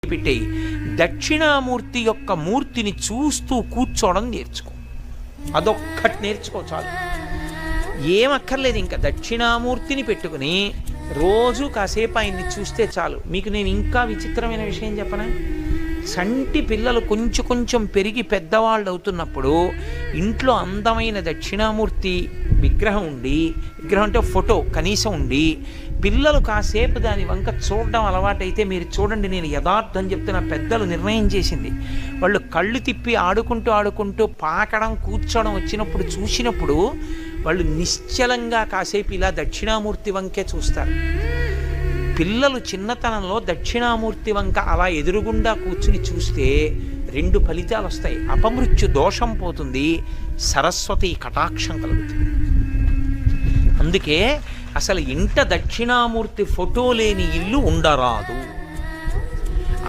పెట్టేయి. దక్షిణామూర్తి యొక్క మూర్తిని చూస్తూ కూర్చోవడం నేర్చుకో. అదొక్కటి నేర్చుకో చాలు. ఏమక్కర్లేదు. ఇంకా దక్షిణామూర్తిని పెట్టుకుని రోజు కాసేపు ఆయన్ని చూస్తే చాలు. మీకు నేను ఇంకా విచిత్రమైన విషయం చెప్పనా? సంటి పిల్లలు కొంచెం కొంచెం పెరిగి పెద్దవాళ్ళు అవుతున్నప్పుడు ఇంట్లో అందమైన దక్షిణామూర్తి విగ్రహం ఉండి, విగ్రహం అంటే ఫోటో కనీసం ఉండి, పిల్లలు కాసేపు దాని వంక చూడడం అలవాటైతే మీరు చూడండి, నేను యథార్థం చెప్తున్న, పెద్దలు నిర్ణయం చేసింది. వాళ్ళు కళ్ళు తిప్పి ఆడుకుంటూ పాకడం కూర్చోవడం వచ్చినప్పుడు చూసినప్పుడు వాళ్ళు నిశ్చలంగా కాసేపు ఇలా దక్షిణామూర్తి వంకే చూస్తారు. పిల్లలు చిన్నతనంలో దక్షిణామూర్తి వంక అలా ఎదురుగుండా కూర్చుని చూస్తే రెండు ఫలితాలు వస్తాయి. అపమృత్యు దోషం పోతుంది, సరస్వతి కటాక్షం కలుగుతుంది. అందుకే అసలు ఇంట దక్షిణామూర్తి ఫోటో లేని ఇల్లు ఉండరాదు.